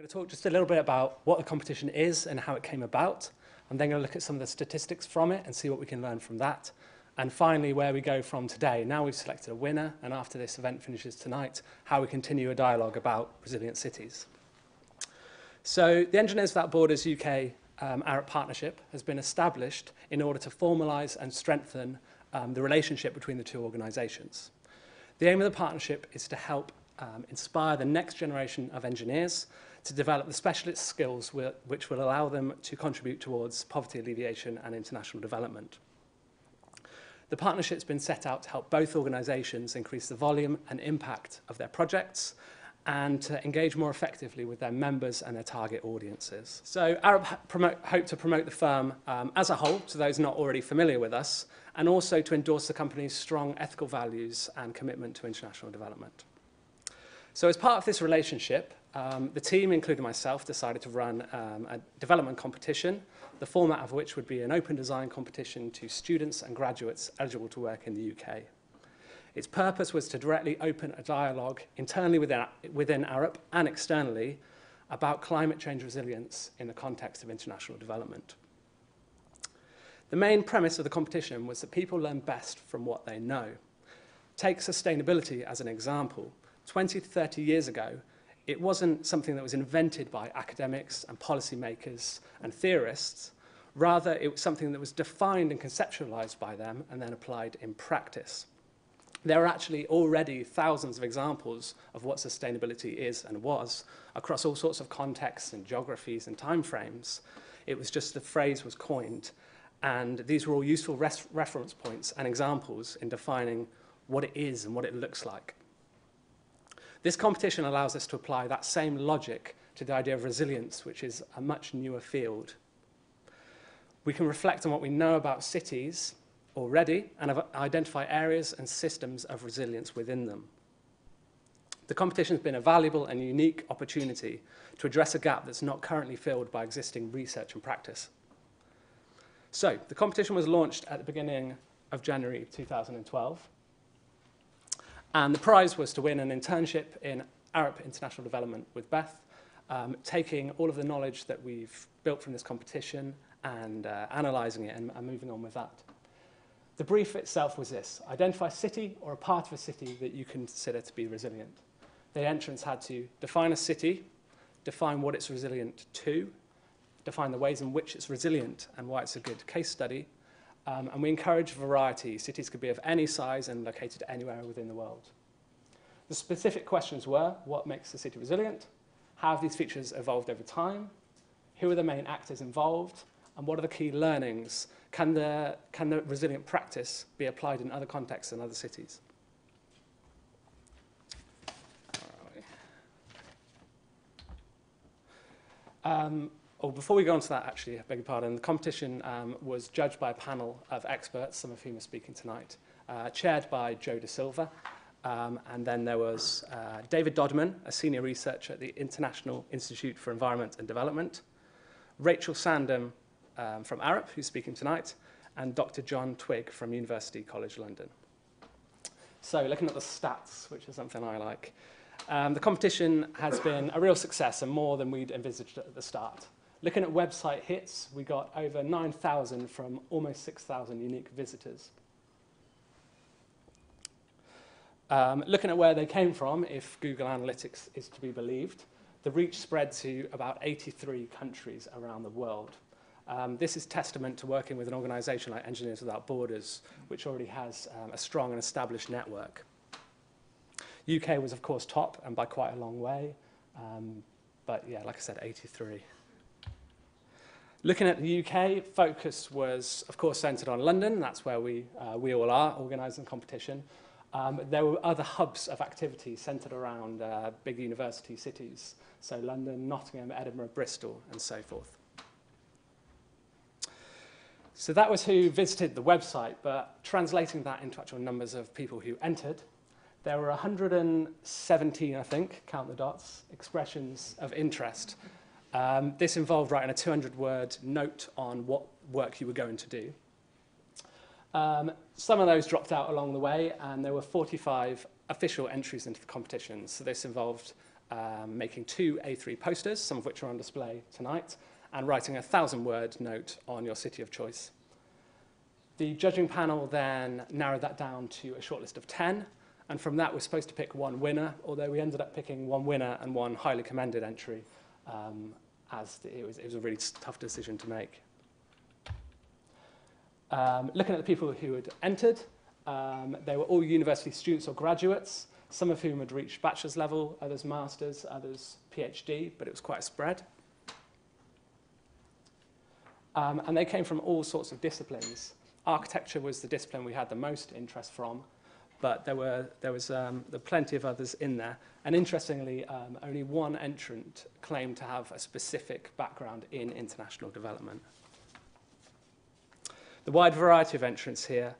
I'm going to talk just a little bit about what the competition is and how it came about. I'm then going to look at some of the statistics from it and see what we can learn from that. And finally, where we go from today. Now we've selected a winner, and after this event finishes tonight, how we continue a dialogue about resilient cities. So the Engineers Without Borders UK Arup partnership has been established in order to formalise and strengthen the relationship between the two organisations. The aim of the partnership is to help inspire the next generation of engineers to develop the specialist skills which will allow them to contribute towards poverty alleviation and international development. The partnership's been set out to help both organisations increase the volume and impact of their projects and to engage more effectively with their members and their target audiences. So Arup hope to promote the firm as a whole to those not already familiar with us, and also to endorse the company's strong ethical values and commitment to international development. So as part of this relationship, the team, including myself, decided to run a development competition, the format of which would be an open design competition to students and graduates eligible to work in the UK. Its purpose was to directly open a dialogue internally within Arup and externally about climate change resilience in the context of international development. The main premise of the competition was that people learn best from what they know. Take sustainability as an example. 20 to 30 years ago, it wasn't something that was invented by academics and policymakers and theorists. Rather, it was something that was defined and conceptualized by them and then applied in practice. There are actually already thousands of examples of what sustainability is and was across all sorts of contexts and geographies and timeframes. It was just the phrase was coined, and these were all useful reference points and examples in defining what it is and what it looks like. This competition allows us to apply that same logic to the idea of resilience, which is a much newer field. We can reflect on what we know about cities already and identify areas and systems of resilience within them. The competition has been a valuable and unique opportunity to address a gap that's not currently filled by existing research and practice. So, the competition was launched at the beginning of January 2012. And the prize was to win an internship in Arup International Development with Beth, taking all of the knowledge that we've built from this competition and analysing it and moving on with that. The brief itself was this: identify a city or a part of a city that you consider to be resilient. The entrants had to define a city, define what it's resilient to, define the ways in which it's resilient and why it's a good case study. And we encourage variety. Cities could be of any size and located anywhere within the world. The specific questions were: what makes the city resilient? How have these features evolved over time? Who are the main actors involved? And what are the key learnings? Can the resilient practice be applied in other contexts and other cities? Before we go on to that, actually, I beg your pardon, the competition was judged by a panel of experts, some of whom are speaking tonight, chaired by Joe De Silva, and then there was David Dodman, a senior researcher at the International Institute for Environment and Development, Rachel Sandham from Arup, who's speaking tonight, and Dr. John Twigg from University College London. So, looking at the stats, which is something I like, the competition has been a real success and more than we'd envisaged at the start. Looking at website hits, we got over 9,000 from almost 6,000 unique visitors. Looking at where they came from, if Google Analytics is to be believed, the reach spread to about 83 countries around the world. This is testament to working with an organisation like Engineers Without Borders, which already has a strong and established network. UK was, of course, top, and by quite a long way. But yeah, like I said, 83. Looking at the UK, focus was, of course, centred on London. That's where we all are, organising competition. There were other hubs of activity centred around big university cities. So London, Nottingham, Edinburgh, Bristol, and so forth. So that was who visited the website, but translating that into actual numbers of people who entered, there were 117, I think, count the dots, expressions of interest. This involved writing a 200-word note on what work you were going to do. Some of those dropped out along the way, and there were 45 official entries into the competition. So this involved making 2 A3 posters, some of which are on display tonight, and writing a 1,000-word note on your city of choice. The judging panel then narrowed that down to a shortlist of 10, and from that we're supposed to pick one winner, although we ended up picking one winner and one highly commended entry, as it was a really tough decision to make. Looking at the people who had entered, they were all university students or graduates, some of whom had reached bachelor's level, others master's, others PhD, but it was quite a spread. And they came from all sorts of disciplines. Architecture was the discipline we had the most interest from, but there were plenty of others in there. And interestingly, only one entrant claimed to have a specific background in international development. The wide variety of entrants here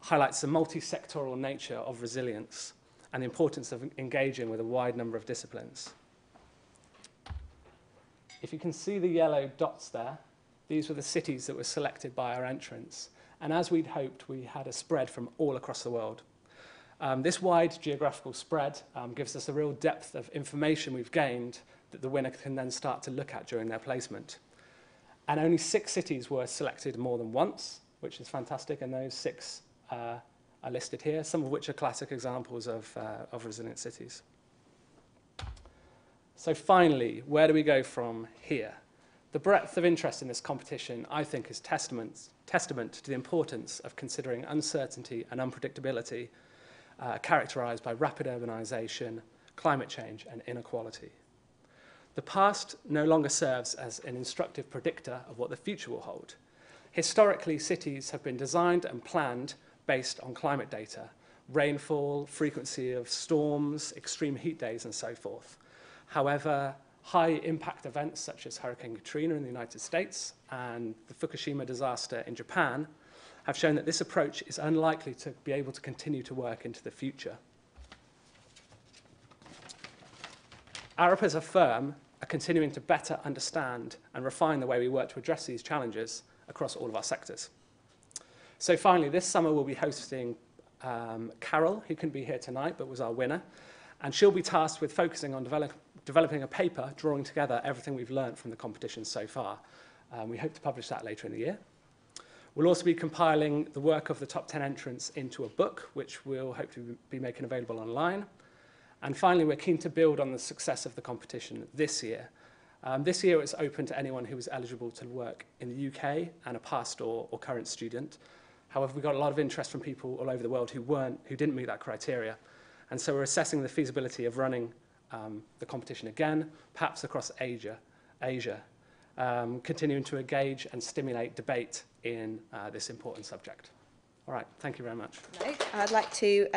highlights the multi-sectoral nature of resilience and the importance of engaging with a wide number of disciplines. If you can see the yellow dots there, these were the cities that were selected by our entrants. And as we'd hoped, we had a spread from all across the world. This wide geographical spread gives us a real depth of information we've gained that the winner can then start to look at during their placement. And only 6 cities were selected more than once, which is fantastic, and those 6 are listed here, some of which are classic examples of resilient cities. So finally, where do we go from here? The breadth of interest in this competition, I think, is testament to the importance of considering uncertainty and unpredictability characterized by rapid urbanization, climate change, and inequality. The past no longer serves as an instructive predictor of what the future will hold. Historically, cities have been designed and planned based on climate data, rainfall, frequency of storms, extreme heat days, and so forth. However, high-impact events such as Hurricane Katrina in the United States and the Fukushima disaster in Japan have shown that this approach is unlikely to be able to continue to work into the future. Arup as a firm are continuing to better understand and refine the way we work to address these challenges across all of our sectors. So finally, this summer we'll be hosting Carol, who couldn't be here tonight but was our winner, and she'll be tasked with focusing on developing a paper drawing together everything we've learned from the competition so far. We hope to publish that later in the year. We'll also be compiling the work of the top 10 entrants into a book, which we'll hopefully be making available online. And finally, we're keen to build on the success of the competition this year. This year it's open to anyone who was eligible to work in the UK and a past or current student. However, we got a lot of interest from people all over the world who didn't meet that criteria. And so we're assessing the feasibility of running the competition again, perhaps across Asia, continuing to engage and stimulate debate in this important subject. All right, thank you very much. I'd like to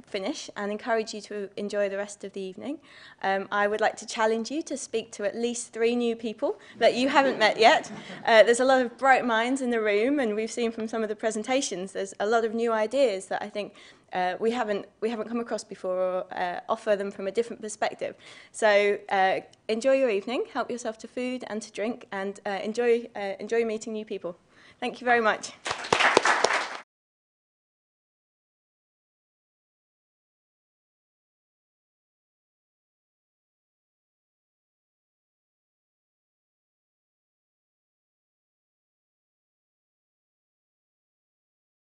finish and encourage you to enjoy the rest of the evening. I would like to challenge you to speak to at least 3 new people that you haven't met yet. There's a lot of bright minds in the room, and we've seen from some of the presentations there's a lot of new ideas that I think we haven't come across before, or offer them from a different perspective. So enjoy your evening, help yourself to food and to drink, and enjoy meeting new people. Thank you very much.